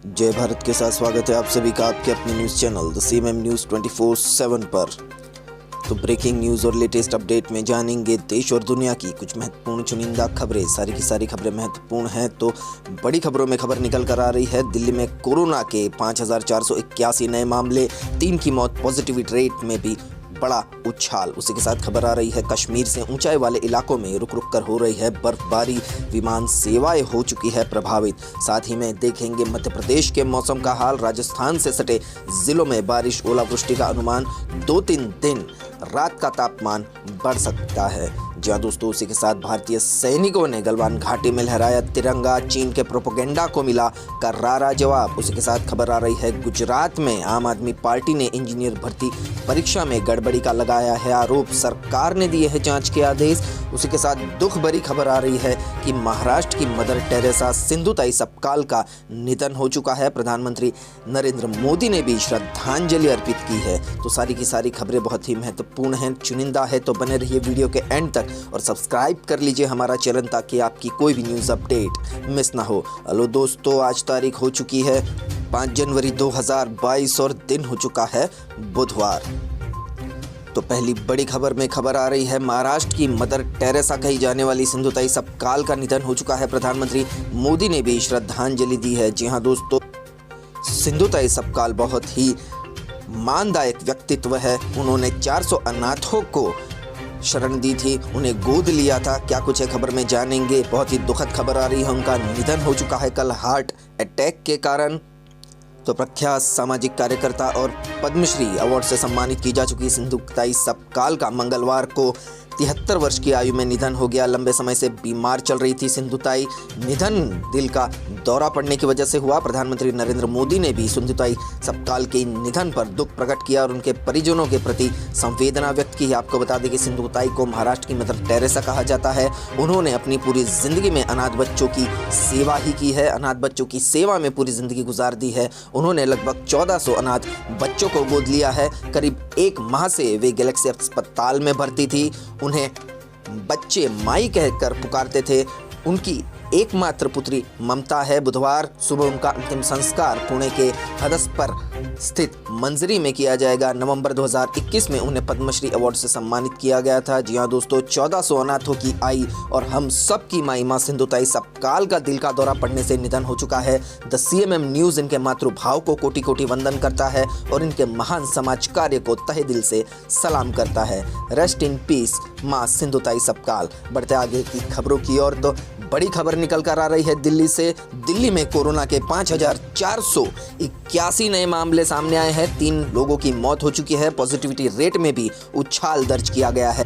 जय भारत के साथ स्वागत है आप सभी का आपके अपने news channel the CMM news 24/7 पर। तो ब्रेकिंग न्यूज़ और लेटेस्ट अपडेट में जानेंगे देश और दुनिया की कुछ महत्वपूर्ण चुनिंदा खबरें। सारी की सारी खबरें महत्वपूर्ण हैं। तो बड़ी खबरों में खबर निकल कर आ रही है, दिल्ली में कोरोना के 5,481 नए मामले, 3 की मौत, पॉजिटिविटी रेट में भी बड़ा उछाल। उसी के साथ खबर आ रही है, कश्मीर से ऊंचाई वाले इलाकों में रुक रुक कर हो रही है बर्फबारी, विमान सेवाएं हो चुकी है प्रभावित। साथ ही में देखेंगे मध्य प्रदेश के मौसम का हाल, राजस्थान से सटे जिलों में बारिश, ओलावृष्टि का अनुमान, 2-3 दिन रात का तापमान बढ़ सकता है। जी हाँ दोस्तों, उसी के साथ भारतीय सैनिकों ने गलवान घाटी में लहराया तिरंगा, चीन के प्रोपेगेंडा को मिला करारा जवाब। उसी के साथ खबर आ रही है, गुजरात में आम आदमी पार्टी ने इंजीनियर भर्ती परीक्षा में गड़बड़ी का लगाया है आरोप, सरकार ने दिए हैं जांच के आदेश। उसी के साथ दुख भरी खबर आ रही है कि महाराष्ट्र की मदर टेरेसा सिंधुताई सपकाल का निधन हो चुका है। प्रधानमंत्री नरेंद्र मोदी ने भी श्रद्धांजलि अर्पित की है। तो सारी की सारी खबरें बहुत ही महत्वपूर्ण हैं, चुनिंदा है, तो बने रहिए वीडियो के एंड तक और सब्सक्राइब कर लीजिए हमारा चैनल ताकि आपकी कोई भी न्यूज़ अपडेट मिस ना हो। हेलो दोस्तों, आज तारीख हो चुकी है 5 जनवरी 2022 और दिन हो चुका है बुधवार। तो पहली बड़ी खबर में खबर आ रही है, महाराष्ट्र की मदर टेरेसा कही जाने वाली सिंधुताई सपकाल का निधन हो चुका है। प्रधानमंत्री मोदी ने भी श्रद्धांजलि दी है। जी हाँ दोस्तों, सिंधुताई सपकाल बहुत ही मानदायक व्यक्तित्व है। उन्होंने 400 अनाथों को शरण दी थी, उन्हें गोद लिया था। क्या कुछ है खबर में जानेंगे। बहुत ही दुखद खबर आ रही है, उनका निधन हो चुका है कल हार्ट अटैक के कारण। तो प्रख्यात सामाजिक कार्यकर्ता और पद्मश्री अवार्ड से सम्मानित की जा चुकी सिंधुताई सपकाल का मंगलवार को 73 वर्ष की आयु में निधन हो गया। लंबे समय से बीमार चल रही थी सिंधुताई। निधन दिल का दौरा पड़ने की वजह से हुआ। प्रधानमंत्री नरेंद्र मोदी ने भी सिंधुताई सपकाल के निधन पर दुख प्रकट किया और उनके परिजनों के प्रति संवेदना व्यक्त की। आपको बता दें कि सिंधुताई को महाराष्ट्र की मदर टेरेसा कहा जाता है। उन्होंने अपनी पूरी जिंदगी में अनाथ बच्चों की सेवा ही की है, अनाथ बच्चों की सेवा में पूरी जिंदगी गुजार दी है। उन्होंने लगभग 1400 अनाथ बच्चों को गोद लिया है। करीब 1 माह से वे गैलेक्सी अस्पताल में भर्ती थी। उन्हें बच्चे माई कहकर पुकारते थे। उनकी एकमात्र पुत्री ममता है। बुधवार सुबह उनका अंतिम संस्कार पुणे के हदसपर स्थित मंजरी में किया जाएगा। नवंबर 2021 में उन्हें पद्मश्री अवार्ड से सम्मानित किया गया था। जी हाँ दोस्तों, 1400 अनाथों की आई और हम सब की माई मां सिंधुताई सपकाल का दिल का दौरा पड़ने से निधन हो चुका है। द सीएमएम न्यूज़ इनके मातृभाव को कोटि कोटि वंदन करता है और इनके महान समाज कार्य को तहे दिल से सलाम करता है। रेस्ट इन पीस मां सिंधुताई सपकाल। बढ़ते आगे की खबरों की ओर। तो बड़ी खबर निकल कर आ रही है दिल्ली से। दिल्ली में कोरोना के 5,481 नए मामले सामने आए हैं। 3 लोगों की मौत हो चुकी है। पॉजिटिविटी रेट में भी उछाल दर्ज किया गया है।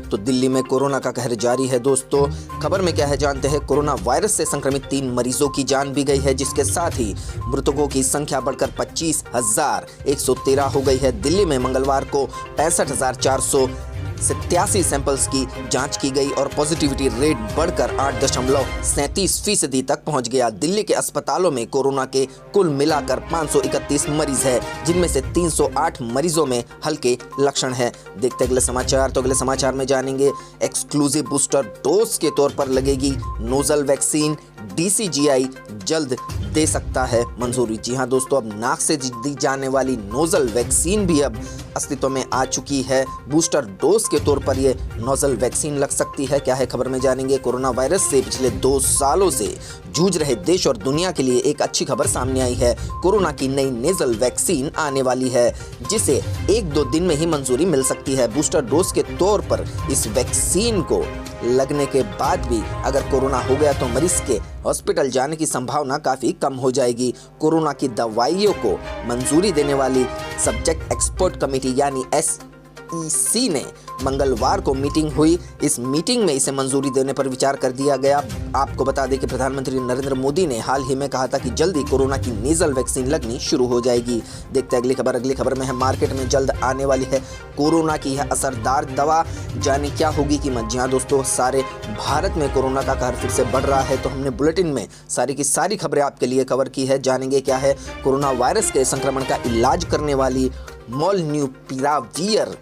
तो दिल्ली में कोरोना का कहर जारी है दोस्तों। खबर में क्या है जानते हैं। कोरोना वायरस से संक्रमित 3 मरीजों की जान भी गई है, जिसके साथ ही मृतकों की संख्या बढ़कर 25,113 हो गई है। दिल्ली में मंगलवार को 65,487 सैंपल्स की जांच की गई और पॉजिटिविटी रेट बढ़कर 8.37% तक पहुंच गया। दिल्ली के अस्पतालों में कोरोना के कुल मिलाकर 531 मरीज है, जिनमें से 308 मरीजों में हल्के लक्षण हैं। देखते अगले समाचार। तो अगले समाचार में जानेंगे, एक्सक्लूसिव बूस्टर डोज के तौर पर लगेगी नोजल वैक्सीन, डीसीजीआई जल्द दे सकता है मंजूरी। जी हाँ दोस्तों, अब नाक से दी जाने वाली नोजल वैक्सीन भी अब अस्तित्व में आ चुकी है। बूस्टर डोज के तौर पर यह नोजल वैक्सीन लग सकती है। क्या है खबर में जानेंगे। कोरोना वायरस से पिछले 2 सालों से जूझ रहे देश और दुनिया के लिए एक अच्छी खबर सामने आई है। कोरोना की नई नेजल वैक्सीन आने वाली है, जिसे 1-2 दिन में ही मंजूरी मिल सकती है। बूस्टर डोज के तौर पर इस वैक्सीन को लगने के बाद भी अगर कोरोना हो गया तो मरीज के हॉस्पिटल जाने की संभावना काफ़ी कम हो जाएगी। कोरोना की दवाइयों को मंजूरी देने वाली सब्जेक्ट एक्सपर्ट कमेटी यानी SEC ने मंगलवार को मीटिंग हुई। इस मीटिंग में इसे मंजूरी देने पर विचार कर दिया गया। आपको बता दें कि प्रधानमंत्री नरेंद्र मोदी ने हाल ही में कहा था कि जल्दी कोरोना की नेजल वैक्सीन लगनी शुरू हो जाएगी। देखते हैं अगली खबर। अगली खबर में है, मार्केट में जल्द आने वाली है कोरोना की है असरदार दवा। जाने क्या होगी कीमत। जी हाँ दोस्तों, सारे भारत में कोरोना का कहर फिर से बढ़ रहा है, तो हमने बुलेटिन में सारी की सारी खबरें आपके लिए कवर की है। जानेंगे क्या है कोरोना वायरस के संक्रमण का इलाज करने वाली मोलन्यूपिराविर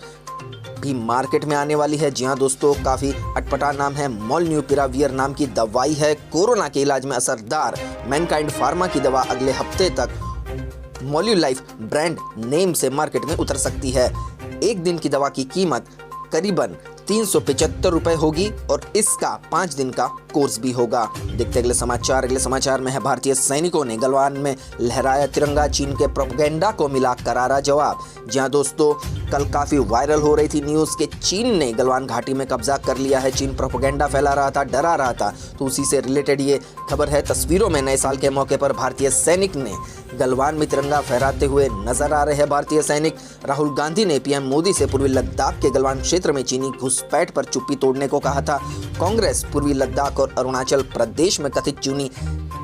भी मार्केट में आने वाली है। जी हाँ दोस्तों, काफ़ी अटपटा नाम है, मोलन्यूपिराविर नाम की दवाई है। कोरोना के इलाज में असरदार मैनकाइंड फार्मा की दवा अगले हफ्ते तक मोल्यूलाइफ ब्रांड नेम से मार्केट में उतर सकती है। एक दिन की दवा की कीमत करीबन 375 रुपए होगी और इसका 5 दिन का कोर्स भी होगा। देखते अगले समाचार में है, भारतीय सैनिकों ने गलवान में लहराया तिरंगा, चीन के प्रोपेगेंडा को मिला करारा जवाब। जहां दोस्तों कल काफी वायरल हो रही थी न्यूज़ के चीन ने गलवान घाटी में कब्जा कर लिया है। चीन प्रोपेगेंडा फैला रहा था, डरा रहा था, तो उसी से रिलेटेड ये खबर है। तस्वीरों में नए साल के मौके पर भारतीय सैनिक ने गलवान में तिरंगा फहराते हुए नजर आ रहे हैं। भारतीय सैनिक राहुल गांधी ने पीएम मोदी से पूर्वी लद्दाख के गलवान क्षेत्र में चीनी घुसपैठ पर चुप्पी तोड़ने को कहा था। कांग्रेस पूर्वी लद्दाख और अरुणाचल प्रदेश में कथित चीनी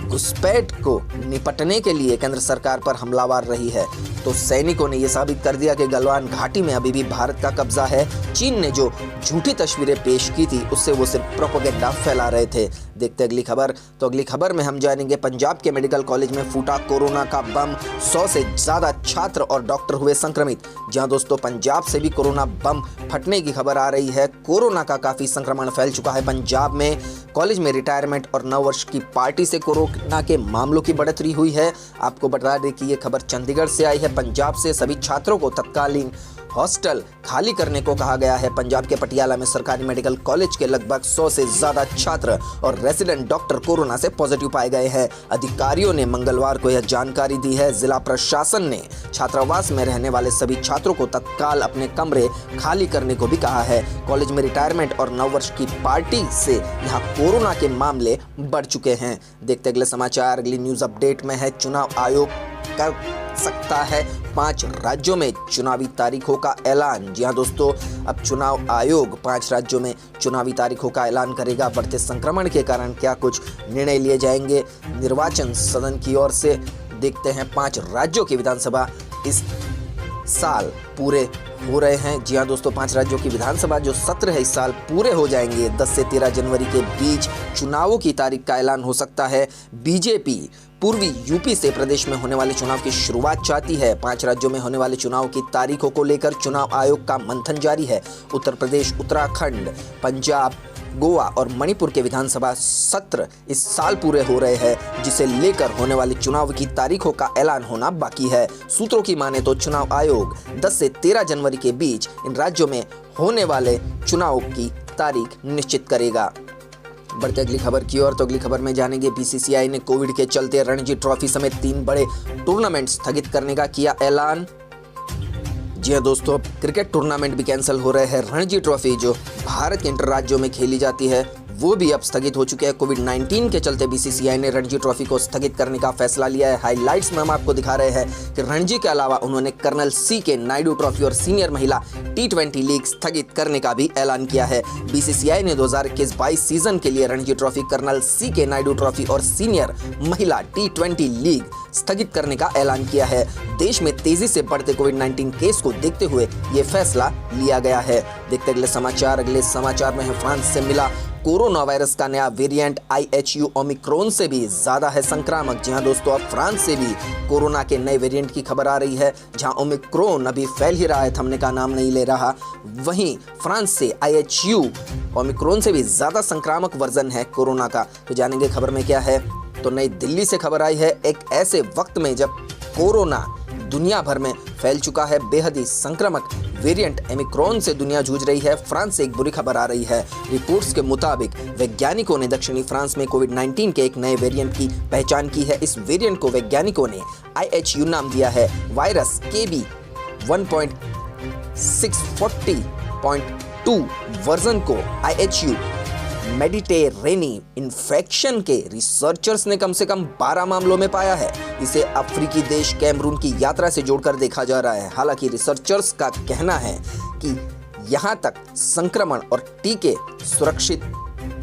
घुसपैठ को निपटने के लिए केंद्र सरकार पर हमलावर रही है, तो सैनिकों ने यह साबित कर दिया कि गलवान घाटी में अभी भी भारत का कब्जा है। चीन ने जो झूठी तस्वीरें पेश की थी उससे वो सिर्फ प्रोपेगेंडा फैला रहे थे। देखते अगली खबर। तो अगली खबर में हम जानेंगे, पंजाब के मेडिकल कॉलेज में फूटा कोरोना का बम, 100 से ज्यादा छात्र और डॉक्टर हुए संक्रमित। जहां दोस्तों पंजाब से भी कोरोना बम फटने की खबर आ रही है। कोरोना का काफी संक्रमण फैल चुका है पंजाब में। कॉलेज में रिटायरमेंट और नववर्ष की पार्टी से कोरोना के मामलों की बढ़ोतरी हुई है। आपको बता दें कि ये खबर चंडीगढ़ से आई है। पंजाब से सभी छात्रों को तत्कालीन हॉस्टल खाली करने को कहा गया है। पंजाब के पटियाला में सरकारी मेडिकल कॉलेज के लगभग 100 से ज्यादा छात्र और रेजिडेंट डॉक्टर कोरोना से पॉजिटिव पाए गए हैं। अधिकारियों ने मंगलवार को यह जानकारी दी है। जिला प्रशासन ने छात्रावास में रहने वाले सभी छात्रों को तत्काल अपने कमरे खाली करने को भी कहा है। कॉलेज में रिटायरमेंट और नववर्ष की पार्टी से यहाँ कोरोना के मामले बढ़ चुके हैं। देखते अगले समाचार। अगली न्यूज अपडेट में है, चुनाव आयोग कर सकता है 5 राज्यों में चुनावी तारीखों का ऐलान। जी हाँ दोस्तों, अब चुनाव आयोग 5 राज्यों में चुनावी तारीखों का ऐलान करेगा। बढ़ते संक्रमण के कारण क्या कुछ निर्णय लिए जाएंगे निर्वाचन सदन की ओर से। देखते हैं, 5 राज्यों की विधानसभा इस साल पूरे हो रहे हैं। जी हाँ दोस्तों, 5 राज्यों की विधानसभा जो सत्र है इस साल पूरे हो जाएंगे। 10 से 13 जनवरी के बीच चुनावों की तारीख का ऐलान हो सकता है। बीजेपी पूर्वी यूपी से प्रदेश में होने वाले चुनाव की शुरुआत चाहती है। 5 राज्यों में होने वाले चुनाव की तारीखों को लेकर चुनाव आयोग का मंथन जारी है। उत्तर प्रदेश, उत्तराखंड, पंजाब, गोवा और मणिपुर के विधानसभा सत्र इस साल पूरे हो रहे हैं, जिसे लेकर होने वाले चुनाव की तारीखों का ऐलान होना बाकी है। सूत्रों की माने तो चुनाव आयोग 10 से 13 जनवरी के बीच इन राज्यों में होने वाले चुनाव की तारीख निश्चित करेगा। बढ़ते अगली खबर की ओर। तो अगली खबर में जानेंगे, बीसीसीआई ने कोविड के चलते रणजी ट्रॉफी समेत 3 बड़े टूर्नामेंट स्थगित करने का किया ऐलान। जी हाँ दोस्तों, क्रिकेट टूर्नामेंट भी कैंसिल हो रहे हैं। रणजी ट्रॉफी जो भारत के इंटर राज्यों में खेली जाती है वो भी अब स्थगित हो चुके हैं। कोविड-19 के चलते बीसीसीआई ने रणजी ट्रॉफी को स्थगित करने का फैसला लिया है। हाइलाइट्स में हम आपको दिखा रहे हैं कि रणजी के अलावा उन्होंने कर्नल सी के नायडू ट्रॉफी और सीनियर महिला T20 लीग स्थगित करने का भी ऐलान किया है। बीसीसीआई ने 2021-22 सीजन के लिए रणजी ट्रॉफी, कर्नल सी के नायडू ट्रॉफी और सीनियर महिला T20 लीग स्थगित करने का ऐलान किया है। देश में तेजी से बढ़ते कोविड-19 केस को देखते हुए ये फैसला लिया गया है। देखते अगले समाचार। अगले समाचार में है, फ्रांस से मिला कोरोना वायरस का नया वेरिएंट IHU ओमिक्रॉन से भी ज्यादा है संक्रामक। जी हाँ दोस्तों, अब फ्रांस से भी कोरोना के नए वेरिएंट की खबर आ रही है। जहां ओमिक्रॉन अभी फैल ही रहा है, थमने का नाम नहीं ले रहा, वहीं फ्रांस से IHU ओमिक्रॉन से भी ज्यादा संक्रामक वर्जन है कोरोना का। तो जानेंगे खबर में क्या है। तो नई दिल्ली से खबर आई है, एक ऐसे वक्त में जब कोरोना दुनिया भर में फैल चुका है, बेहद ही संक्रामक वेरिएंट ओमिक्रॉन से दुनिया जूझ रही है। फ्रांस से एक बुरी खबर आ रही है। रिपोर्ट्स के मुताबिक वैज्ञानिकों ने दक्षिणी फ्रांस में कोविड-19 के एक नए वेरिएंट की पहचान की है। इस वेरिएंट को वैज्ञानिकों ने IHU नाम दिया है। वायरस KB 1.640.2 वर्जन को IHU मेडिटेरेनी इन्फेक्शन के रिसर्चर्स ने कम से कम 12 मामलों में पाया है। इसे अफ्रीकी देश कैमरून की यात्रा से जोड़कर देखा जा रहा है। हालांकि रिसर्चर्स का कहना है कि यहां तक संक्रमण और टीके सुरक्षित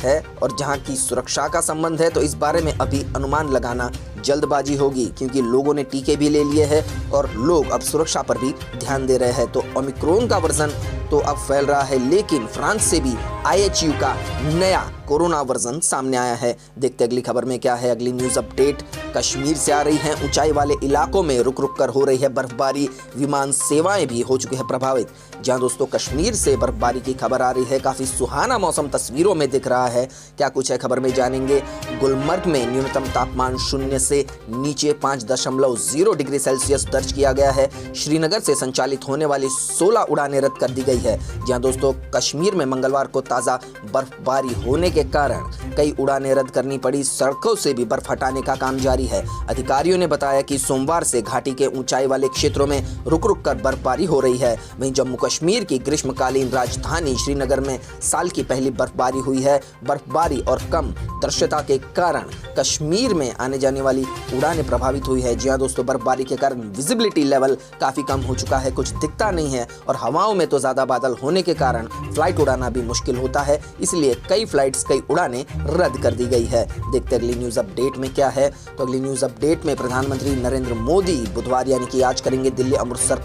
है, और जहां की सुरक्षा का संबंध है तो इस बारे में अभी अनुमान लगाना जल्दबाजी होगी, क्योंकि लोगों ने टीके भी ले लिए हैं और लोग अब सुरक्षा पर भी ध्यान दे रहे हैं। तो ओमिक्रॉन का वर्जन तो अब फैल रहा है, लेकिन फ्रांस से भी IHU का नया कोरोना वर्जन सामने आया है। देखते अगली खबर में क्या है। अगली न्यूज अपडेट कश्मीर से आ रही है। ऊंचाई वाले इलाकों में रुक रुक कर हो रही है बर्फबारी, विमान सेवाएं भी हो चुकी है प्रभावित। जहां दोस्तों कश्मीर से बर्फबारी की खबर आ रही है। काफी सुहाना मौसम तस्वीरों में दिख रहा है। क्या कुछ है खबर में जानेंगे। गुलमर्ग में न्यूनतम तापमान 0 से नीचे 5.0 डिग्री सेल्सियस दर्ज किया गया है। श्रीनगर से संचालित होने वाली 16 उड़ानें रद्द कर दी गई है। जहां दोस्तों कश्मीर में मंगलवार को ताजा बर्फबारी होने के कारण कई उड़ानें रद्द करनी पड़ी। सड़कों से भी बर्फ हटाने का काम जारी है। अधिकारियों ने बताया कि सोमवार से घाटी के ऊंचाई वाले क्षेत्रों में रुक रुक कर बर्फबारी हो रही है। वहीं जम्मू कश्मीर की ग्रीष्मकालीन राजधानी श्रीनगर में साल की पहली बर्फबारी हुई है। बर्फबारी और कम दृश्यता के कारण कश्मीर में आने जाने वाली उड़ानें प्रभावित हुई है। जी हां दोस्तों, बर्फबारी के कारण विजिबिलिटी लेवल काफी कम हो चुका है, कुछ दिखता नहीं है और हवाओं में तो ज्यादा बादल होने के कारण फ्लाइट उड़ाना भी मुश्किल होता है। इसलिए कई फ्लाइट्स, कई उड़ानें रद्द कर दी गई है। देखते अगली न्यूज अपडेट में क्या है। तो अगली न्यूज अपडेट में प्रधानमंत्री नरेंद्र मोदी बुधवार यानी कि आज करेंगे दिल्ली अमृतसर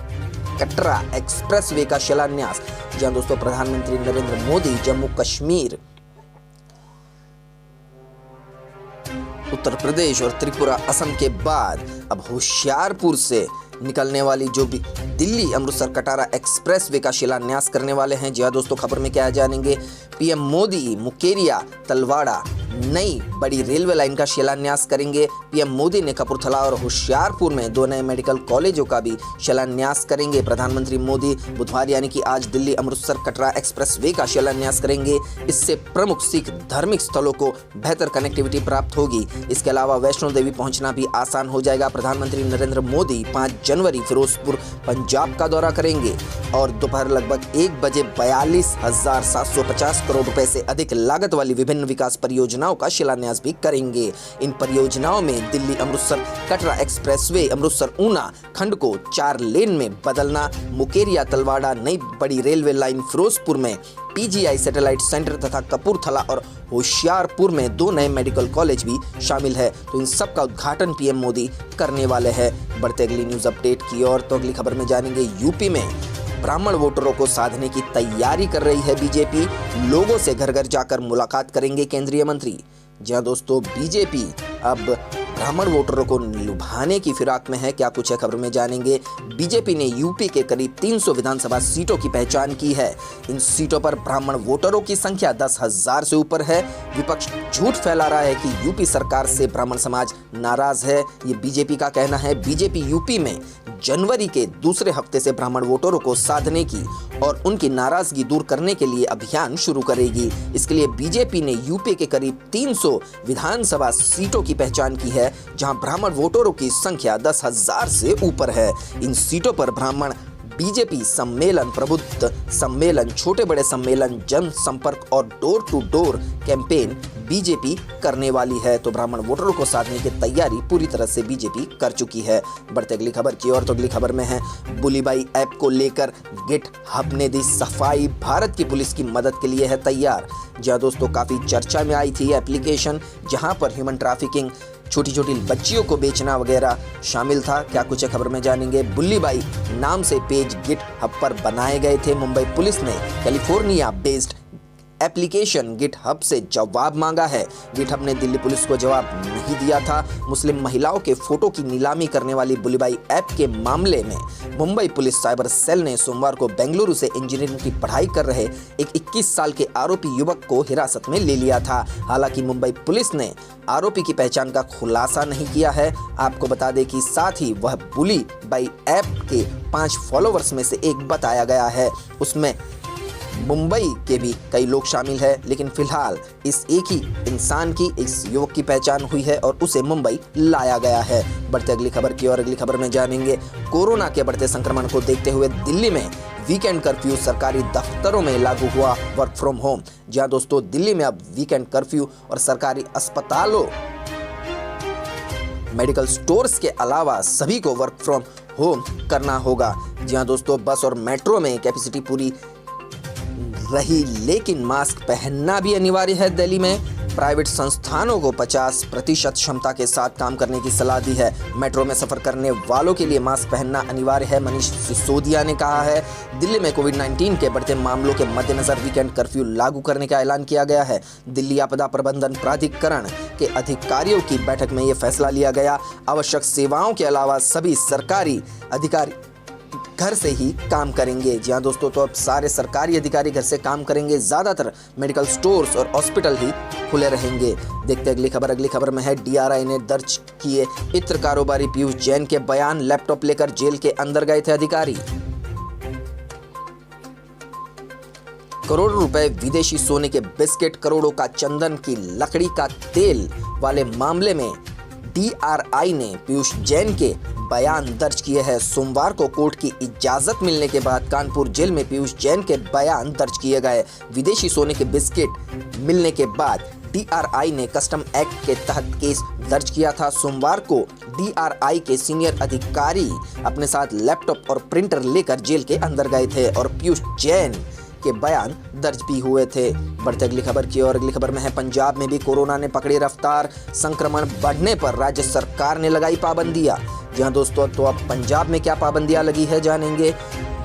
कटरा एक्सप्रेसवे का शिलान्यास। जहां दोस्तों प्रधानमंत्री नरेंद्र मोदी जम्मू कश्मीर, उत्तर प्रदेश और त्रिपुरा, असम के बाद अब होशियारपुर से निकलने वाली जो भी दिल्ली अमृतसर कटारा एक्सप्रेसवे का शिलान्यास करने वाले हैं। जी हां दोस्तों, खबर में क्या जानेंगे। पीएम मोदी मुकेरिया तलवाड़ा नई बड़ी रेलवे लाइन का शिलान्यास करेंगे। पीएम मोदी ने कपूरथला और होशियारपुर में 2 नए मेडिकल कॉलेजों का भी शिलान्यास करेंगे। प्रधानमंत्री मोदी बुधवार यानी कि आज दिल्ली अमृतसर कटरा एक्सप्रेसवे का शिलान्यास करेंगे। इससे प्रमुख सिख धार्मिक स्थलों को बेहतर कनेक्टिविटी प्राप्त होगी। इसके अलावा वैष्णो देवी पहुंचना भी आसान हो जाएगा। प्रधानमंत्री नरेंद्र मोदी 5 जनवरी फिरोजपुर पंजाब का दौरा करेंगे और दोपहर लगभग 1 बजे 42,750 करोड़ रुपए से अधिक लागत वाली विभिन्न विकास परियोजनाओं का शिलान्यास भी करेंगे। इन परियोजनाओं में दिल्ली अमृतसर कटरा एक्सप्रेसवे, अमृतसर ऊना खंड को 4 लेन में बदलना, मुकेरिया तलवाड़ा नई बड़ी रेलवे लाइन, फिरोजपुर में PGI सैटेलाइट सेंटर तथा कपूरथला और होशियारपुर में 2 नए मेडिकल कॉलेज भी शामिल है। तो इन सब का उद्घाटन पीएम मोदी करने वाले हैं। बढ़ते अगली न्यूज अपडेट की ओर। तो अगली खबर में जानेंगे यूपी में ब्राह्मण वोटरों को साधने की तैयारी कर रही है बीजेपी। लोगों से घर घर जाकर मुलाकात करेंगे केंद्रीय मंत्री। जहां दोस्तों बीजेपी अब ब्राह्मण वोटरों को लुभाने की फिराक में है। क्या कुछ है खबर में जानेंगे। बीजेपी ने यूपी के करीब 300 विधानसभा सीटों की पहचान की है। इन सीटों पर ब्राह्मण वोटरों की संख्या 10,000 से ऊपर है। विपक्ष झूठ फैला रहा है कि यूपी सरकार से ब्राह्मण समाज नाराज है, ये बीजेपी का कहना है। बीजेपी यूपी में जनवरी के दूसरे हफ्ते से ब्राह्मण वोटरों को साधने की और उनकी नाराजगी दूर करने के लिए अभियान शुरू करेगी। इसके लिए बीजेपी ने यूपी के करीब 300 विधानसभा सीटों की पहचान की है, जहां ब्राह्मण वोटरों की संख्या 10,000 से ऊपर है। इन सीटों पर ब्राह्मण बीजेपी सम्मेलन, प्रबुद्ध सम्मेलन, छोटे बड़े सम्मेलन, जन संपर्क और door to door campaign BJP करने वाली है। तो ब्राह्मण वोटरों को साधने की तैयारी पूरी तरह से बीजेपी कर चुकी है। बढ़ते अगली खबर की ओर। तो अगली खबर में है बुलीबाई ऐप को लेकर गिटहब ने दी सफाई, भारत की पुलिस की मदद के लिए है तैयार। जहां दोस्तों काफी चर्चा में आई थी एप्लीकेशन, जहां पर ह्यूमन ट्रैफिकिंग, छोटी छोटी बच्चियों को बेचना वगैरह शामिल था। क्या कुछ है खबर में जानेंगे। बुल्लीबाई नाम से पेज गिटहब पर बनाए गए थे। मुंबई पुलिस ने कैलिफोर्निया बेस्ड एप्लीकेशन गिटहब से जवाब मांगा है। गिटहब ने दिल्ली पुलिस को जवाब नहीं दिया था। मुस्लिम महिलाओं के फोटो की नीलामी करने वाली बुलीबाई ऐप के मामले में मुंबई पुलिस साइबर सेल ने सोमवार को बेंगलुरु से इंजीनियरिंग की पढ़ाई कर रहे एक 21 साल के आरोपी युवक को हिरासत में ले लिया था। हालांकि मुंबई पुलिस ने आरोपी की पहचान का खुलासा नहीं किया है। आपको बता दें कि साथ ही वह बुलीबाई ऐप के 5 फॉलोवर्स में से एक बताया गया है। उसमें मुंबई के भी कई लोग शामिल हैं, लेकिन फिलहाल इस एक ही इंसान की, इस युवक की पहचान हुई है और उसे मुंबई लाया गया है। बढ़ते अगली खबर की और। अगली खबर में जानेंगे कोरोना के बढ़ते संक्रमण को देखते हुए दिल्ली में वीकेंड कर्फ्यू, सरकारी दफ्तरों में लागू हुआ वर्क फ्रॉम होम। जहां दोस्तों दिल्ली में अब वीकेंड कर्फ्यू और सरकारी अस्पतालों, मेडिकल स्टोर्स के अलावा सभी को वर्क फ्रॉम होम करना होगा। जहां दोस्तों बस और मेट्रो में कैपेसिटी पूरी रही, लेकिन मास्क पहनना भी अनिवार्य है दिल्ली में। प्राइवेट संस्थानों को 50% क्षमता के साथ काम करने की सलाह दी है। मेट्रो में सफर करने वालों के लिए मास्क पहनना अनिवार्य है, मनीष सिसोदिया ने कहा है। दिल्ली में कोविड-19 के बढ़ते मामलों के मद्देनजर वीकेंड कर्फ्यू लागू करने का ऐलान किया गया है। दिल्ली आपदा प्रबंधन प्राधिकरण के अधिकारियों की बैठक में यह फैसला लिया गया। आवश्यक सेवाओं के अलावा सभी सरकारी अधिकारी घर से ही काम करेंगे। जी हाँ दोस्तों, तो अब सारे सरकारी अधिकारी घर से काम करेंगे। ज़्यादातर मेडिकल स्टोर्स और हॉस्पिटल ही खुले रहेंगे। देखते अगली खबर में है डीआरआई ने दर्ज किए इत्र कारोबारी पीयूष जैन के बयान। लैपटॉप लेकर जेल के अंदर गए थे अधिकारी। करोड़ों रुपए विदेशी सोने के बिस्किट, करोड़ों का चंदन की लकड़ी का तेल वाले मामले में डीआरआई ने पीयूष जैन के बयान दर्ज किए हैं। सोमवार को कोर्ट की इजाजत मिलने के बाद कानपुर जेल में पीयूष जैन के बयान दर्ज किए गए। विदेशी सोने के बिस्किट मिलने के बाद डीआरआई ने कस्टम एक्ट के तहत केस दर्ज किया था। सोमवार को डीआरआई के सीनियर अधिकारी अपने साथ लैपटॉप और प्रिंटर लेकर जेल के अंदर गए थे और पीयूष जैन के बयान दर्ज भी हुए थे। बढ़ते अगली खबर की और अगली खबर में है पंजाब में भी कोरोना ने पकड़ी रफ्तार। संक्रमण बढ़ने पर राज्य सरकार ने लगाई पाबंदियां। जी हाँ दोस्तों, तो अब पंजाब में क्या पाबंदियां लगी है जानेंगे।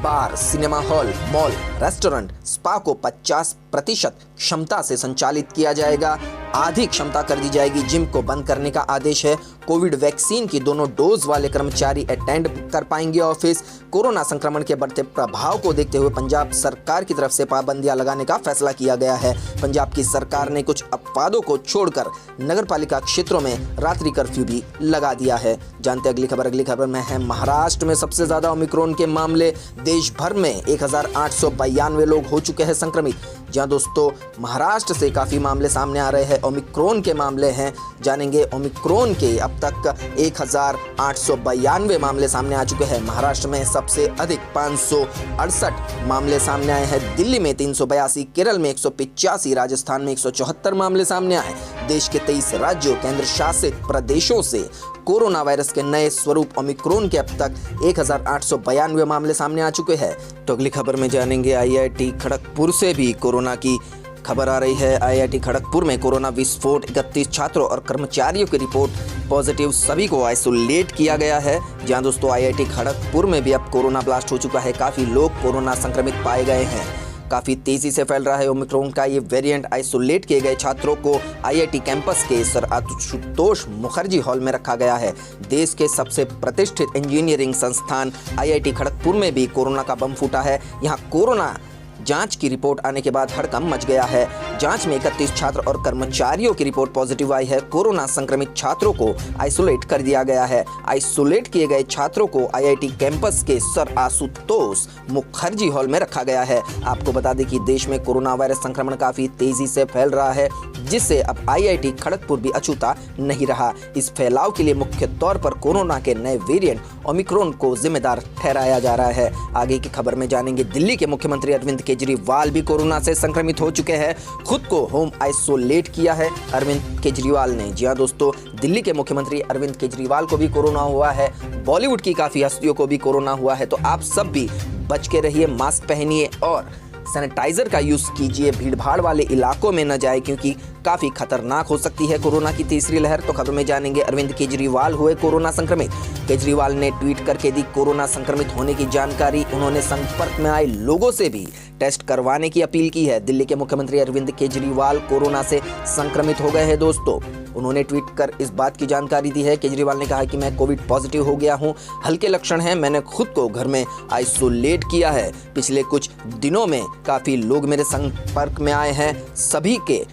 Bar, cinema hall, mall, restaurant, spa को 50% क्षमता से संचालित किया जाएगा। आधी क्षमता कर दी जाएगी। जिम को बंद करने का आदेश है। कोविड वैक्सीन की दोनों डोज वाले कर्मचारी अटेंड कर पाएंगे ऑफिस। कोरोना संक्रमण के बढ़ते प्रभाव को देखते हुए पंजाब सरकार की तरफ से पाबंदियां लगाने का फैसला किया गया है। पंजाब की सरकार ने कुछ अपवादों को छोड़कर नगरपालिका क्षेत्रों में रात्रि कर्फ्यू भी लगा दिया है। जानते अगली खबर में है महाराष्ट्र में सबसे ज्यादा ओमिक्रॉन के मामले। देश भर में 1892 लोग हो चुके हैं संक्रमित। जहां दोस्तों महाराष्ट्र से काफी मामले सामने आ रहे हैं। ओमिक्रॉन के मामले हैं, जानेंगे ओमिक्रॉन के अब तक 1892 मामले सामने आ चुके हैं। महाराष्ट्र में सबसे अधिक 568 मामले सामने आए हैं। दिल्ली में 382, केरल में 185, राजस्थान में 174 मामले सामने आए। देश के 23 राज्यों केंद्र शासित प्रदेशों से कोरोना वायरस के नए स्वरूप ओमिक्रॉन के अब तक 1892 मामले सामने आ चुके हैं। तो अगली खबर में जानेंगे आईआईटी खड़गपुर से भी कोरोना की खबर आ रही है। आईआईटी खड़गपुर में कोरोना विस्फोट, 31 छात्रों और कर्मचारियों की रिपोर्ट पॉजिटिव, सभी को आइसोलेट किया गया है। जहां दोस्तों आईआईटी खड़गपुर में भी अब कोरोना ब्लास्ट हो चुका है। काफी लोग कोरोना संक्रमित पाए गए हैं। काफी तेजी से फैल रहा है ओमिक्रॉन का ये वेरिएंट। आइसोलेट किए गए छात्रों को आईआईटी कैंपस के सर आशुतोष मुखर्जी हॉल में रखा गया है। देश के सबसे प्रतिष्ठित इंजीनियरिंग संस्थान आईआईटी खड़गपुर में भी कोरोना का बम फूटा है। यहाँ कोरोना जांच की रिपोर्ट आने के बाद हड़कंप मच गया है। जांच में 31 छात्र और कर्मचारियों की रिपोर्ट पॉजिटिव आई है। कोरोना संक्रमित छात्रों को आइसोलेट कर दिया गया है। आइसोलेट किए गए छात्रों को आईआईटी कैंपस के सर आशुतोष मुखर्जी हॉल में रखा गया है। आपको बता दें कि देश में कोरोना वायरस संक्रमण काफी तेजी से फैल रहा है, जिससे अब आईआईटी खड़गपुर भी अछूता नहीं रहा। इस फैलाव के लिए मुख्य तौर पर कोरोना के नए वेरिएंट ओमिक्रॉन को जिम्मेदार ठहराया जा रहा है। आगे की खबर में जानेंगे दिल्ली के मुख्यमंत्री अरविंद केजरीवाल भी कोरोना से संक्रमित हो चुके हैं। खुद को होम आइसोलेट किया है अरविंद केजरीवाल ने। जी हाँ दोस्तों, दिल्ली के मुख्यमंत्री अरविंद केजरीवाल को भी कोरोना हुआ है। बॉलीवुड की काफी हस्तियों को भी कोरोना हुआ है। तो आप सब भी बच के रहिए, मास्क पहनिए और सैनिटाइजर का यूज कीजिए। भीड़भाड़ वाले इलाकों में न जाए क्योंकि काफी खतरनाक हो सकती है कोरोना की तीसरी लहर। तो खबर में जानेंगे अरविंद केजरीवाल हुए कोरोना संक्रमित। केजरीवाल ने ट्वीट करके दी कोरोना संक्रमित होने की जानकारी। उन्होंने संपर्क में आए लोगों से भी टेस्ट करवाने की अपील की है। दिल्ली के मुख्यमंत्री अरविंद केजरीवाल कोरोना से संक्रमित हो गए हैं दोस्तों। उन्होंने ट्वीट कर इस बात की जानकारी दी है। केजरीवाल ने कहा कि मैं कोविड पॉजिटिव हो गया हूं, हल्के लक्षण हैं, मैंने खुद को घर में आइसोलेट किया है। पिछले कुछ दिनों में काफी लोग मेरे संपर्क में आए हैं। सभी के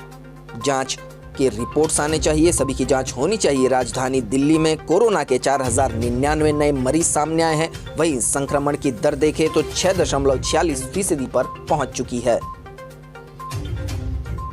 जांच के रिपोर्ट्स आने चाहिए, सभी की जांच होनी चाहिए। राजधानी दिल्ली में कोरोना के 4099 नए मरीज सामने आए हैं। वहीं संक्रमण की दर देखें तो 6.46% पर पहुंच चुकी है।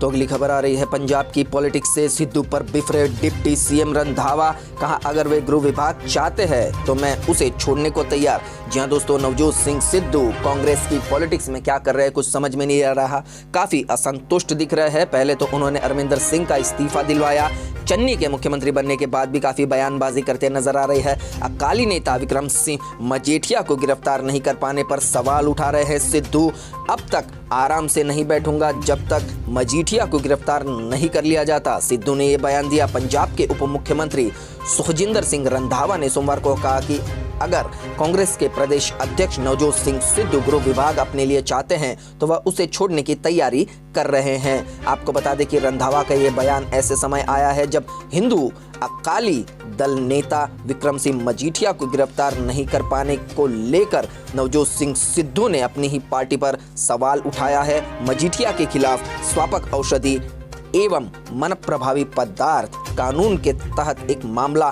तो अगली खबर आ रही है पंजाब की पॉलिटिक्स से। सिद्धू पर बिफरे डिप्टी सीएम रंधावा, कहा अगर वे गृह विभाग चाहते हैं तो मैं उसे छोड़ने को तैयार। जी हाँ दोस्तों, नवजोत सिंह सिद्धू कांग्रेस की पॉलिटिक्स में क्या कर रहे हैं कुछ समझ में नहीं आ रहा। काफी असंतुष्ट दिख रहे हैं। पहले तो उन्होंने अरविंदर सिंह का इस्तीफा दिलवाया। चन्नी के मुख्यमंत्री बनने के बाद भी काफी बयानबाजी करते नजर आ रहे हैं। अकाली नेता विक्रम सिंह मजेठिया को गिरफ्तार नहीं कर पाने पर सवाल उठा रहे हैं सिद्धू। अब तक आराम से नहीं बैठूंगा जब तक मजीठिया को गिरफ्तार नहीं कर लिया जाता। सिद्धू ने यह बयान दिया। पंजाब के उप मुख्यमंत्री सुखजिंदर सिंह रंधावा ने सोमवार को कहा कि अगर कांग्रेस के प्रदेश अध्यक्ष नवजोत सिंह सिद्धू गृह विभाग अपने लिए चाहते हैं तो वह उसे छोड़ने की तैयारी कर रहे हैं। आपको बता दें कि रंधावा का यह बयान ऐसे समय आया है जब हिंदू अकाली दल नेता विक्रम सिंह मजीठिया को गिरफ्तार नहीं कर पाने को लेकर नवजोत सिंह सिद्धू ने अपनी ही पार्टी पर सवाल उठाया है। मजीठिया के खिलाफ स्वापक औषधि एवं मन प्रभावी पदार्थ कानून के तहत एक मामला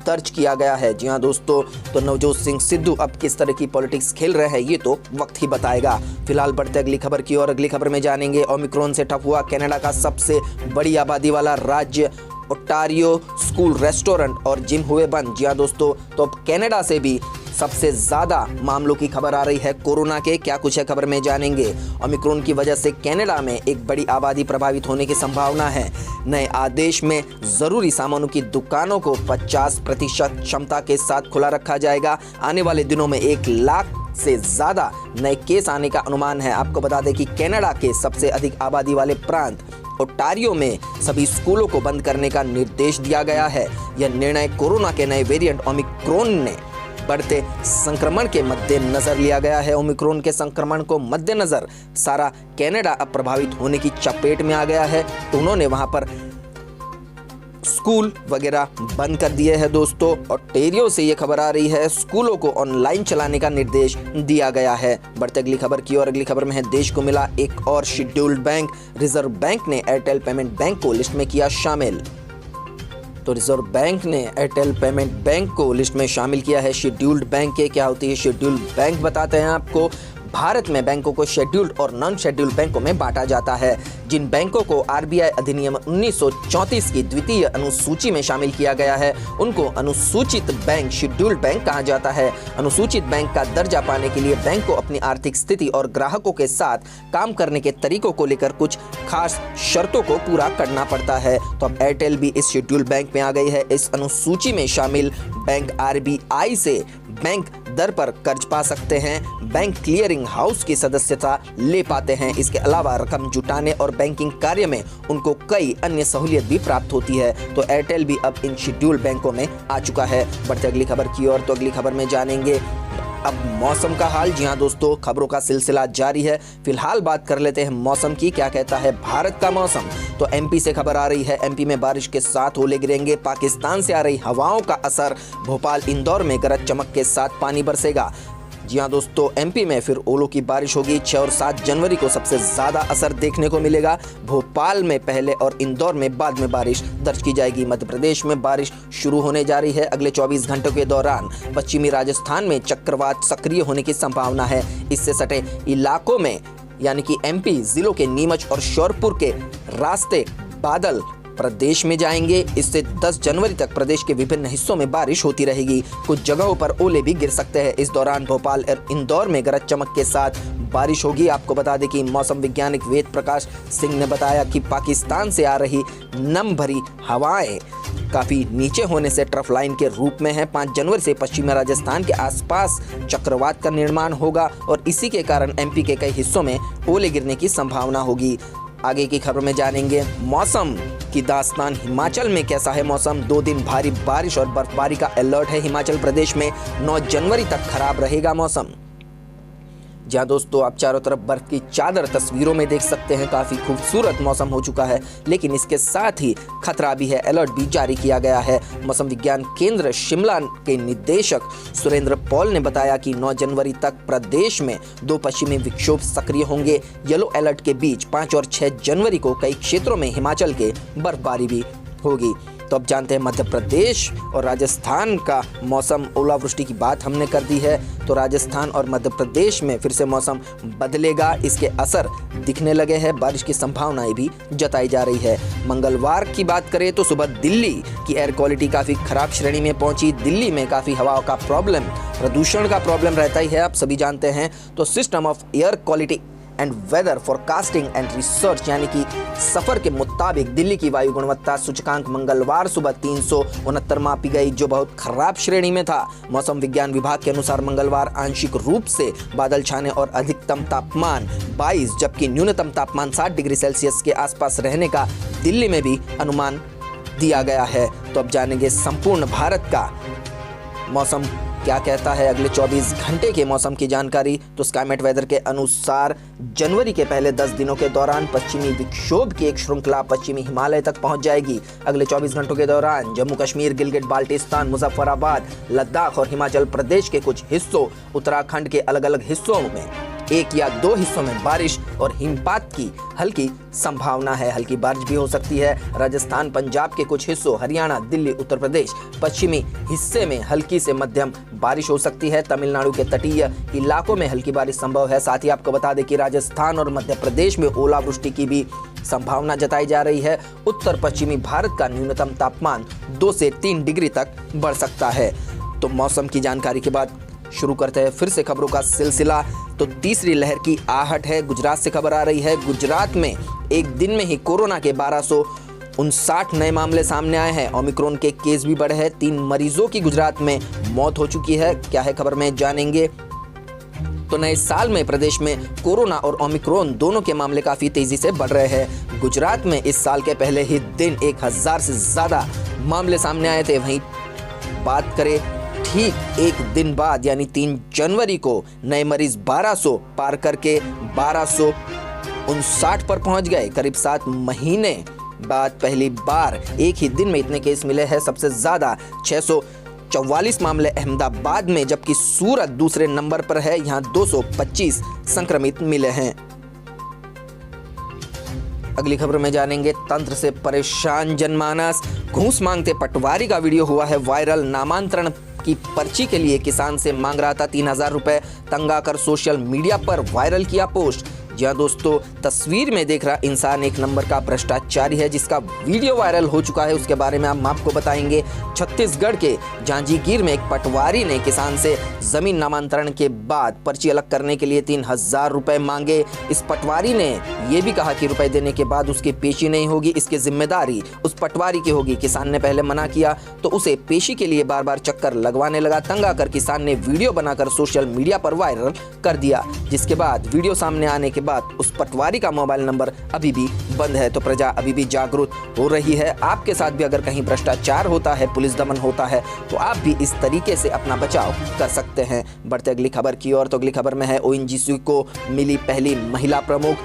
दर्ज किया गया है। जी हां दोस्तों, तो नवजोत सिंह सिद्धू अब किस तरह की पॉलिटिक्स खेल रहे हैं ये तो वक्त ही बताएगा। फिलहाल बढ़ते अगली खबर की ओर। अगली खबर में जानेंगे ओमिक्रॉन से ठप हुआ कनाडा का सबसे बड़ी आबादी वाला राज्य। ओंटारियो स्कूल, रेस्टोरेंट और जिम हुए बंद। जी हां दोस्तों, तो अब कनाडा से भी सबसे ज्यादा मामलों की खबर आ रही है कोरोना के। क्या कुछ है खबर में जानेंगे। ओमिक्रॉन की वजह से कनाडा में एक बड़ी आबादी प्रभावित होने की संभावना है। नए आदेश में जरूरी सामानों की दुकानों को 50% क्षमता के साथ खुला रखा जाएगा। आने वाले दिनों में 1 लाख से ज्यादा नए केस आने का अनुमान है। आपको बता दें कि कनाडा के सबसे अधिक आबादी वाले प्रांत ओंटारियो में सभी स्कूलों को बंद करने का निर्देश दिया गया है। यह निर्णय कोरोना के नए वेरिएंट ओमिक्रॉन ने बढ़ते संक्रमण के मद्देनजर लिया गया है। ओमिक्रॉन के संक्रमण को मद्देनजर सारा कनाडा अब प्रभावित होने की चपेट में आ गया है। तो उन्होंने वहां पर स्कूल वगैरह बंद कर दिए हैं दोस्तों। ओंटारियो से ये खबर आ रही है, स्कूलों को ऑनलाइन चलाने का निर्देश दिया गया है। बढ़ते अगली खबर की ओर। अगली खबर में है, देश को मिला एक और शेड्यूल्ड बैंक। रिजर्व बैंक ने एयरटेल पेमेंट बैंक को लिस्ट में किया शामिल। तो रिजर्व बैंक ने एयरटेल पेमेंट बैंक को लिस्ट में शामिल किया है। शेड्यूल्ड बैंक के क्या होती है शेड्यूल्ड बैंक, बताते हैं आपको। भारत में बैंकों को शेड्यूल्ड और नॉन शेड्यूल्ड बैंकों में बांटा जाता है। जिन बैंकों को आरबीआई अधिनियम 1934 की द्वितीय अनुसूची में शामिल किया गया है उनको अनुसूचित बैंक शेड्यूल्ड बैंक कहा जाता है। अनुसूचित बैंक का दर्जा पाने के लिए बैंक को अपनी आर्थिक स्थिति और ग्राहकों के साथ काम करने के तरीकों को लेकर कुछ खास शर्तों को पूरा करना पड़ता है। तो अब एयरटेल भी इस शेड्यूल्ड बैंक में आ गई है। इस अनुसूची में शामिल बैंक आरबीआई से बैंक दर पर कर्ज पा सकते हैं, बैंक क्लियरिंग हाउस की सदस्यता ले पाते हैं। इसके अलावा रकम जुटाने और बैंकिंग कार्य में उनको कई अन्य सहूलियत भी प्राप्त होती है। तो एयरटेल भी अब इन शेड्यूल्ड बैंकों में आ चुका है। बढ़ते अगली खबर की ओर। तो अगली खबर में जानेंगे अब मौसम का हाल। जी हाँ दोस्तों, खबरों का सिलसिला जारी है। फिलहाल बात कर लेते हैं मौसम की। क्या कहता है भारत का मौसम। तो एमपी से खबर आ रही है, एमपी में बारिश के साथ ओले गिरेंगे। पाकिस्तान से आ रही हवाओं का असर, भोपाल इंदौर में गरज चमक के साथ पानी बरसेगा। जी हाँ दोस्तों, एमपी में फिर ओलों की बारिश होगी। 6 और 7 जनवरी को सबसे ज्यादा असर देखने को मिलेगा। भोपाल में पहले और इंदौर में बाद में बारिश दर्ज की जाएगी। मध्य प्रदेश में बारिश शुरू होने जा रही है। अगले 24 घंटों के दौरान पश्चिमी राजस्थान में चक्रवात सक्रिय होने की संभावना है। इससे सटे इलाकों में यानी कि एमपी जिलों के नीमच और श्योपुर के रास्ते बादल प्रदेश में जाएंगे। इससे 10 जनवरी तक प्रदेश के विभिन्न हिस्सों में बारिश होती रहेगी। कुछ जगहों पर ओले भी गिर सकते हैं। इस दौरान भोपाल और इंदौर में गरज चमक के साथ बारिश होगी। आपको बता दें कि मौसम वैज्ञानिक वेद प्रकाश सिंह ने बताया कि पाकिस्तान से आ रही नम भरी हवाएं काफी नीचे होने से ट्रफ लाइन के रूप में है। 5 जनवरी से पश्चिमी राजस्थान के आसपास चक्रवात का निर्माण होगा और इसी के कारण एमपी के कई हिस्सों में ओले गिरने की संभावना होगी। आगे की खबर में जानेंगे मौसम की दास्तान। हिमाचल में कैसा है मौसम। 2 दिन भारी बारिश और बर्फबारी का अलर्ट है हिमाचल प्रदेश में। 9 जनवरी तक खराब रहेगा मौसम। जहाँ दोस्तों आप चारों तरफ बर्फ की चादर तस्वीरों में देख सकते हैं। काफी खूबसूरत मौसम हो चुका है, लेकिन इसके साथ ही खतरा भी है। अलर्ट भी जारी किया गया है। मौसम विज्ञान केंद्र शिमला के निदेशक सुरेंद्र पॉल ने बताया कि 9 जनवरी तक प्रदेश में 2 पश्चिमी विक्षोभ सक्रिय होंगे। येलो अलर्ट के बीच 5 और 6 जनवरी को कई क्षेत्रों में हिमाचल के बर्फबारी भी होगी। तो अब जानते हैं मध्य प्रदेश और राजस्थान का मौसम। ओलावृष्टि की बात हमने कर दी है, तो राजस्थान और मध्य प्रदेश में फिर से मौसम बदलेगा। इसके असर दिखने लगे हैं। बारिश की संभावनाएं भी जताई जा रही है। मंगलवार की बात करें तो सुबह दिल्ली की एयर क्वालिटी काफ़ी खराब श्रेणी में पहुंची। दिल्ली में काफ़ी हवाओं का प्रॉब्लम, प्रदूषण का प्रॉब्लम रहता ही है, आप सभी जानते हैं। तो system of air quality and weather forecasting and research यानी कि सफर के मुताबिक दिल्ली की वायु गुणवत्ता सूचकांक मंगलवार सुबह 369 मापी गई, जो बहुत खराब श्रेणी में था। मौसम विज्ञान विभाग के अनुसार मंगलवार आंशिक रूप से बादल छाने और अधिकतम तापमान 22 जबकि न्यूनतम तापमान 60 डिग्री सेल्सियस के आसपास रहने का दिल्ली में भी अनुमान दिया गया है। तो अब जानेंगे संपूर्ण भारत का मौसम क्या कहता है अगले 24 घंटे के मौसम की जानकारी। तो स्काईमेट वेदर के अनुसार जनवरी के पहले 10 दिनों के दौरान पश्चिमी विक्षोभ की एक श्रृंखला पश्चिमी हिमालय तक पहुंच जाएगी। अगले 24 घंटों के दौरान जम्मू कश्मीर, गिलगित बाल्टिस्तान, मुजफ्फराबाद, लद्दाख और हिमाचल प्रदेश के कुछ हिस्सों, उत्तराखंड के अलग अलग हिस्सों में 1 या 2 हिस्सों में बारिश और हिमपात की हल्की संभावना है। हल्की बारिश भी हो सकती है। राजस्थान, पंजाब के कुछ हिस्सों, हरियाणा, दिल्ली, उत्तर प्रदेश पश्चिमी हिस्से में हल्की से मध्यम बारिश हो सकती है। तमिलनाडु के तटीय इलाकों में हल्की बारिश संभव है। साथ ही आपको बता दें कि राजस्थान और मध्य प्रदेश में ओलावृष्टि की भी संभावना जताई जा रही है। उत्तर पश्चिमी भारत का न्यूनतम तापमान 2 से 3 डिग्री तक बढ़ सकता है। तो मौसम की जानकारी के बाद शुरू करते हैं फिर से खबरों का सिलसिला। तो तीसरी लहर की आहट है। गुजरात से खबर आ रही है। गुजरात में एक दिन में ही कोरोना के 1259 नए मामले सामने आए हैं। ओमिक्रॉन के केस भी बढ़े हैं। 3 मरीजों की गुजरात में मौत हो चुकी है। क्या है खबर में जानेंगे। तो नए साल में प्रदेश में कोरोना और ओमिक्रॉन दोनों के मामले काफी तेजी से बढ़ रहे हैं। गुजरात में इस साल के पहले ही दिन 1000 से ज्यादा मामले सामने आए थे। वहीं बात करें ठीक एक दिन बाद यानी 3 जनवरी को नए मरीज 1200 पार करके 1259 पर पहुंच गए। करीब 7 महीने बाद पहली बार एक ही दिन में इतने केस मिले हैं। सबसे ज्यादा 644 मामले अहमदाबाद में, जबकि सूरत दूसरे नंबर पर है। यहां 225 संक्रमित मिले हैं। अगली खबर में जानेंगे तंत्र से परेशान जनमानस। घूस मांगते पटवारी का वीडियो हुआ है वायरल। नामांतरण की पर्ची के लिए किसान से मांग रहा था 3000 रुपए। तंग आकर सोशल मीडिया पर वायरल किया पोस्ट। जी हाँ दोस्तों, तस्वीर में देख रहा इंसान एक नंबर का भ्रष्टाचारी है, जिसका वीडियो वायरल हो चुका है। उसके बारे में हम आपको बताएंगे। छत्तीसगढ़ के जांजगीर में एक पटवारी ने किसान से जमीन नामांतरण के बाद पर्ची अलग करने के लिए 3000 रुपए मांगे। इस पटवारी ने यह भी कहा कि रुपए देने के बाद उसकी पेशी नहीं होगी, इसकी जिम्मेदारी उस पटवारी की होगी। किसान ने पहले मना किया तो उसे पेशी के लिए बार बार चक्कर लगवाने लगा। तंग आकर किसान ने वीडियो बनाकर सोशल मीडिया पर वायरल कर दिया, जिसके बाद वीडियो सामने आने के बाद उस पटवारी का मोबाइल नंबर अभी भी बंद है। तो प्रजा अभी भी जागरूक हो रही है। आपके साथ भी अगर कहीं भ्रष्टाचार होता है, पुलिस दमन होता है, तो आप भी इस तरीके से अपना बचाव कर सकते हैं। बढ़ते अगली खबर की ओर। तो अगली खबर में है ओएनजीसी को मिली पहली महिला प्रमुख।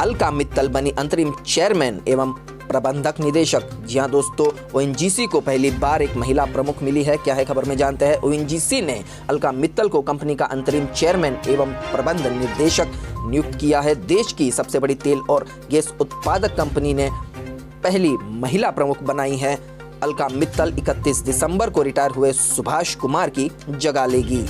अलका मित्तल बनी अंतरिम चेयरमैन एवं प्रबंधक निदेशक। जी हाँ दोस्तों, ओएनजीसी को पहली बार एक महिला प्रमुख मिली है। क्या है खबर में जानते हैं। ओएनजीसी ने अलका मित्तल को कंपनी का अंतरिम चेयरमैन एवं प्रबंध निदेशक नियुक्त किया है। देश की सबसे बड़ी तेल और गैस उत्पादक कंपनी ने पहली महिला प्रमुख बनाई है। अलका मित्तल 31 दिसंबर को रिटायर हुए सुभाष कुमार की जगह लेगी।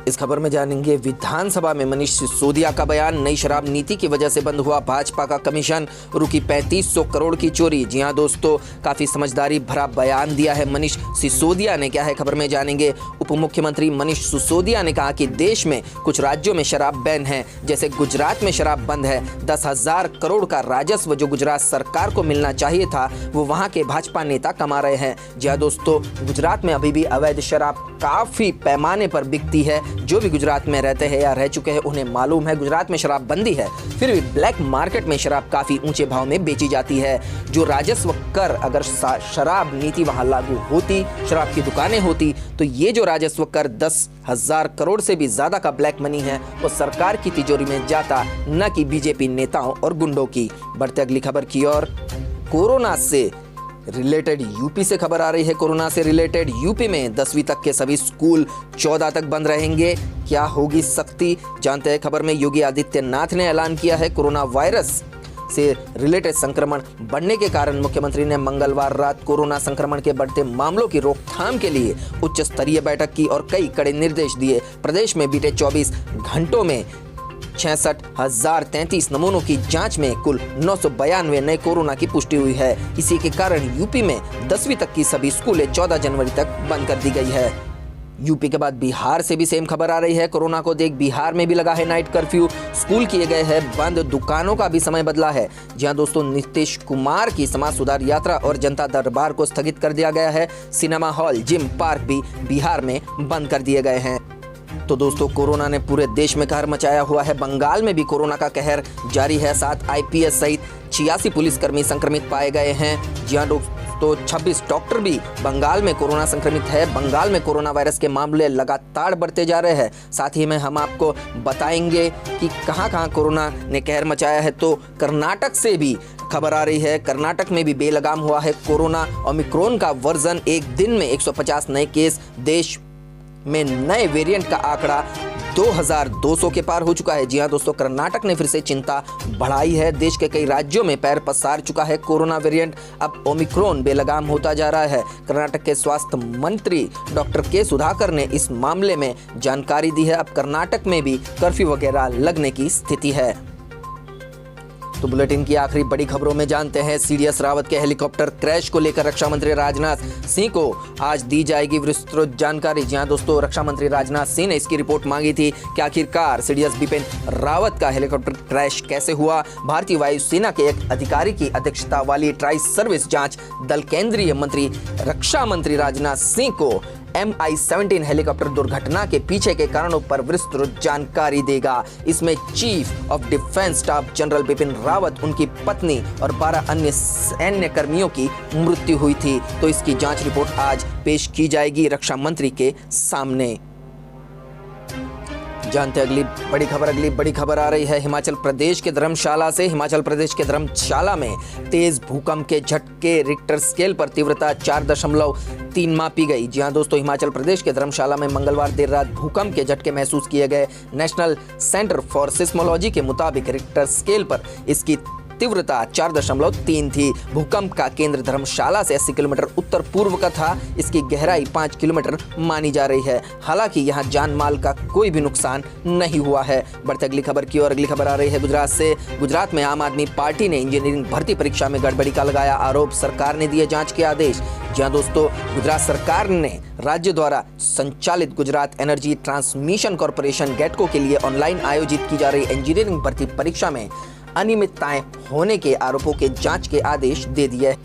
इस खबर में जानेंगे विधानसभा में मनीष सिसोदिया का बयान। नई शराब नीति की वजह से बंद हुआ भाजपा का कमीशन, रुकी 3500 करोड़ की चोरी। जी हां दोस्तों, काफी समझदारी भरा बयान दिया है मनीष सिसोदिया ने। क्या है खबर में जानेंगे। उप मुख्यमंत्री मनीष सिसोदिया ने कहा कि देश में कुछ राज्यों में शराब बैन है, जैसे गुजरात में शराब बंद है। 10,000 करोड़ का राजस्व जो गुजरात सरकार को मिलना चाहिए था, वो वहां के भाजपा नेता कमा रहे हैं। जी हां दोस्तों, गुजरात में अभी भी अवैध शराब काफी पैमाने पर बिकती है। जो भी गुजरात में रहते हैं या रह चुके हैं उन्हें मालूम है, गुजरात में शराब बंदी है, फिर भी ब्लैक मार्केट में शराब काफी ऊंचे भाव में बेची जाती है। जो राजस्व कर अगर शराब नीति वहां लागू होती, शराब की दुकानें होती, तो ये जो राजस्व कर 10,000 करोड़ से भी ज्यादा का ब्लैक मनी है, वो सरकार की तिजोरी में जाता, न कि बीजेपी नेताओं और गुंडों की। बढ़ते अगली खबर की ओर। कोरोना से रिलेटेड यूपी से खबर आ रही है। कोरोना से रिलेटेड यूपी में 10वीं तक के सभी स्कूल 14 तक बंद रहेंगे। क्या होगी सख्ती, जानते हैं खबर में। योगी आदित्यनाथ ने ऐलान किया है। कोरोना वायरस से रिलेटेड संक्रमण बढ़ने के कारण मुख्यमंत्री ने मंगलवार रात कोरोना संक्रमण के बढ़ते मामलों की रोकथाम के लिए उच्च स्तरीय बैठक की और कई कड़े निर्देश दिए। प्रदेश में बीते 24 घंटों में 66,033 नमूनों की जांच में कुल 992 नए कोरोना की पुष्टि हुई है। इसी के कारण यूपी में 10वीं तक की सभी स्कूलें 14 जनवरी तक बंद कर दी गई है। यूपी के बाद बिहार से भी सेम खबर आ रही है। कोरोना को देख बिहार में भी लगा है नाइट कर्फ्यू, स्कूल किए गए हैं बंद, दुकानों का भी समय बदला है। जी हां दोस्तों, नीतीश कुमार की समाज सुधार यात्रा और जनता दरबार को स्थगित कर दिया गया है। सिनेमा हॉल, जिम, पार्क भी बिहार में बंद कर दिए गए हैं। तो दोस्तों, कोरोना ने पूरे देश में कहर मचाया हुआ है। बंगाल में भी कोरोना का कहर जारी है। 7 IPS सहित 86 पुलिसकर्मी संक्रमित पाए गए हैं। जी हां दोस्तों, 26 डॉक्टर भी बंगाल में कोरोना संक्रमित है। बंगाल में कोरोना वायरस के मामले लगातार बढ़ते जा रहे हैं। साथ ही में हम आपको बताएंगे कि कहां-कहां कोरोना ने कहर मचाया है। तो कर्नाटक से भी खबर आ रही है। कर्नाटक में भी बेलगाम हुआ है कोरोना। ओमिक्रॉन का वर्जन, एक दिन में 150 नए केस, देश में नए वेरिएंट का आंकड़ा 2200 के पार हो चुका है। जी हां दोस्तों, कर्नाटक ने फिर से चिंता बढ़ाई है। देश के कई राज्यों में पैर पसार चुका है कोरोना वेरिएंट। अब ओमिक्रॉन बेलगाम होता जा रहा है। कर्नाटक के स्वास्थ्य मंत्री डॉक्टर के सुधाकर ने इस मामले में जानकारी दी है। अब कर्नाटक में भी कर्फ्यू वगैरह लगने की स्थिति है। तो बुलेटिन की आखिरी बड़ी खबरों में जानते हैं CDS रावत के हेलीकॉप्टर क्रैश को लेकर रक्षा मंत्री राजनाथ सिंह को आज दी जाएगी विस्तृत जानकारी। जी हां दोस्तों, रक्षा मंत्री राजनाथ सिंह ने इसकी रिपोर्ट मांगी थी कि आखिरकार CDS बिपिन रावत का हेलीकॉप्टर क्रैश कैसे हुआ। भारतीय वायुसेना के एक अधिकारी की अध्यक्षता वाली ट्राई सर्विस जांच दल केंद्रीय मंत्री रक्षा मंत्री राजनाथ सिंह को MI-17 हेलीकॉप्टर दुर्घटना के पीछे के कारणों पर विस्तृत जानकारी देगा। इसमें chief of defence staff general Bipin Rawat, उनकी पत्नी और 12 अन्य सैन्य कर्मियों की मृत्यु हुई थी। तो इसकी जांच रिपोर्ट आज पेश की जाएगी रक्षा मंत्री के सामने। जानते हैं अगली बड़ी खबर आ रही है हिमाचल प्रदेश के धर्मशाला से। हिमाचल प्रदेश के धर्मशाला में तेज भूकंप के झटके, रिक्टर स्केल पर तीव्रता 4.3 मापी गई। जी हां दोस्तों, हिमाचल प्रदेश के धर्मशाला में मंगलवार देर रात भूकंप के झटके महसूस किए गए। नेशनल सेंटर फॉर सिस्मोलॉजी के मुताबिक रिक्टर स्केल पर इसकी तीव्रता 4.3 थी। भूकंप का केंद्र धर्मशाला से 80 किलोमीटर उत्तर पूर्व का था। इसकी गहराई 5 किलोमीटर मानी जा रही है। हालांकि यहां जान माल का कोई भी नुकसान नहीं हुआ है। बढ़ते अगली खबर की ओर। अगली खबर आ रही है गुजरात से। गुजरात में आम आदमी पार्टी ने इंजीनियरिंग भर्ती परीक्षा में गड़बड़ी का लगाया आरोप, सरकार ने दिए जांच के आदेश। जी हां दोस्तों, गुजरात सरकार ने राज्य द्वारा संचालित गुजरात एनर्जी ट्रांसमिशन कॉर्पोरेशन गेटको के लिए ऑनलाइन आयोजित की जा रही इंजीनियरिंग भर्ती परीक्षा में अनियमितताएं होने के आरोपों के जांच के आदेश दे दिए।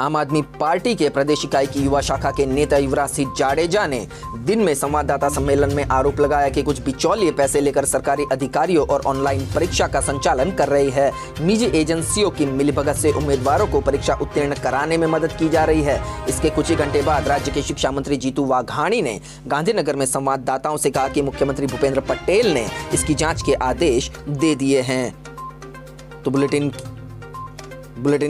आम आदमी पार्टी के प्रदेश इकाई की युवा शाखा के नेता युवराज सिंह जाडेजा ने दिन में संवाददाता सम्मेलन में आरोप लगाया कि कुछ बिचौलिए पैसे लेकर सरकारी अधिकारियों और ऑनलाइन परीक्षा का संचालन कर रही है। निजी एजेंसियों की मिलीभगत से उम्मीदवारों को परीक्षा उत्तीर्ण कराने में मदद की जा रही है। इसके कुछ ही घंटे बाद राज्य के शिक्षा मंत्री जीतू वाघाणी ने गांधीनगर में संवाददाताओं से कहा कि मुख्यमंत्री भूपेंद्र पटेल ने इसकी जाँच के आदेश दे दिए हैं। तो बुलेटिन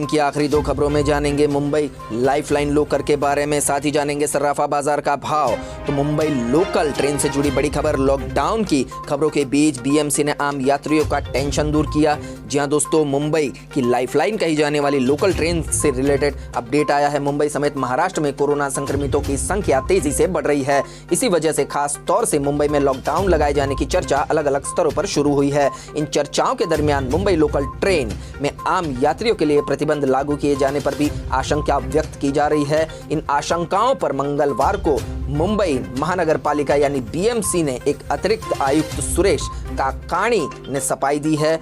की आखिरी 2 खबरों में जानेंगे मुंबई लाइफलाइन लोकर के बारे में, साथ ही जानेंगे सर्राफा बाजार का भाव। तो मुंबई लोकल ट्रेन से जुड़ी बड़ी खबर। लॉकडाउन की खबरों के बीच BMC ने आम यात्रियों का टेंशन दूर किया। जी हां दोस्तों, मुंबई की लाइफलाइन कही जाने वाली लोकल ट्रेन से रिलेटेड अपडेट आया है। मुंबई समेत महाराष्ट्र में कोरोना संक्रमितों की संख्या तेजी से बढ़ रही है। इसी वजह से खास तौर से मुंबई में लॉकडाउन लगाए जाने की चर्चा अलग अलग स्तरों पर शुरू हुई है। इन चर्चाओं के दरमियान मुंबई लोकल ट्रेन में आम यात्रियों के लिए प्रतिबंध लागू किए जाने पर भी आशंका व्यक्त की जा रही है। इन आशंकाओं पर मंगलवार को मुंबई महानगर पालिका यानी BMC ने एक अतिरिक्त आयुक्त सुरेश काकाणी ने सफाई दी है।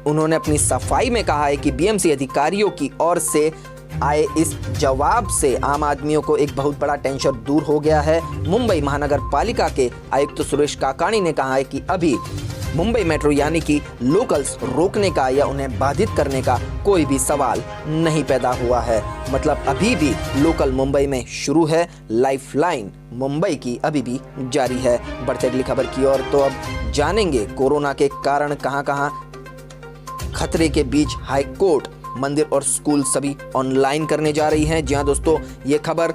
उन्होंने अपनी सफाई में कहा है कि BMC अधिकारियों की ओर से आए इस जवाब से आम आदमियों को एक बहुत बड़ा टेंशन दूर हो गया है। मुंबई महानगर पालिका के आयुक्त सुरेश काकाणी ने कहा है कि अभी मुंबई मेट्रो यानी कि लोकल्स रोकने का या उन्हें बाधित करने का कोई भी सवाल नहीं पैदा हुआ है। मतलब अभी भी लोकल मुंबई में शुरू है, लाइफलाइन मुंबई की अभी भी जारी है। बढ़ते अगली खबर की ओर। तो अब जानेंगे कोरोना के कारण कहां-कहां खतरे के बीच हाई कोर्ट, मंदिर और स्कूल सभी ऑनलाइन करने जा रही हैं। जी हां दोस्तों, ये खबर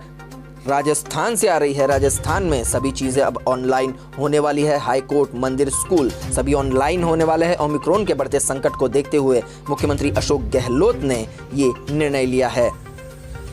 राजस्थान से आ रही है। राजस्थान में सभी चीजें अब ऑनलाइन होने वाली है। हाई कोर्ट, मंदिर, स्कूल सभी ऑनलाइन होने वाले हैं। ओमिक्रॉन के बढ़ते संकट को देखते हुए मुख्यमंत्री अशोक गहलोत ने ये निर्णय लिया है।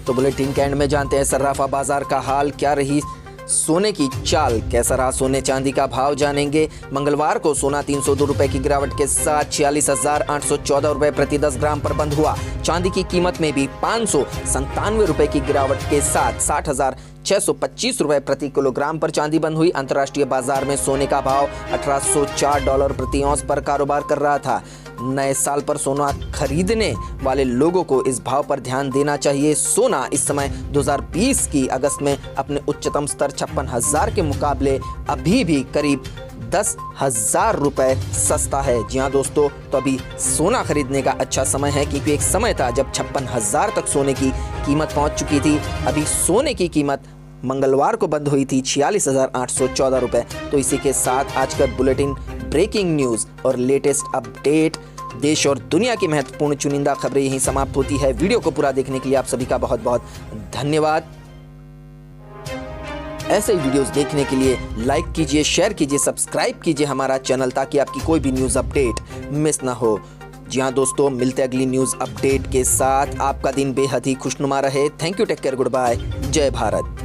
तो बुलेटिन के एंड में जानते हैं सर्राफा बाजार का हाल क्या रही सोने की चाल, कैसा रहा सोने चांदी का भाव जानेंगे। मंगलवार को सोना 302 रुपए की गिरावट के साथ 46,814 रुपए प्रति 10 ग्राम पर बंद हुआ। चांदी की कीमत में भी 597 रुपए की गिरावट के साथ 60,625 रुपए प्रति किलोग्राम पर चांदी बंद हुई। अंतर्राष्ट्रीय बाजार में सोने का भाव $1804 प्रति औंस पर कारोबार कर रहा था। नए साल पर सोना खरीदने वाले लोगों को इस भाव पर ध्यान देना चाहिए। सोना इस समय 2020 की अगस्त में अपने उच्चतम स्तर 56,000 के मुकाबले अभी भी करीब 10,000 रुपए सस्ता है। जी हाँ दोस्तों, तो अभी सोना खरीदने का अच्छा समय है, क्योंकि एक समय था जब 56,000 तक सोने की कीमत पहुंच चुकी थी। अभी सोने की कीमत मंगलवार को बंद हुई थी 46,814 रुपए। तो इसी के साथ आज का बुलेटिन ब्रेकिंग न्यूज और लेटेस्ट अपडेट, देश और दुनिया की महत्वपूर्ण चुनिंदा खबरें यहीं समाप्त होती है। वीडियो को पूरा देखने के लिए आप सभी का बहुत बहुत धन्यवाद। ऐसे वीडियोस देखने के लिए लाइक कीजिए, शेयर कीजिए, सब्सक्राइब कीजिए हमारा चैनल, ताकि आपकी कोई भी न्यूज़ अपडेट मिस ना हो। जी हाँ दोस्तों, मिलते अगली न्यूज़ अपडेट के साथ। आपका दिन बेहद ही खुशनुमा रहे। Thank you, take care, good bye, जय भारत।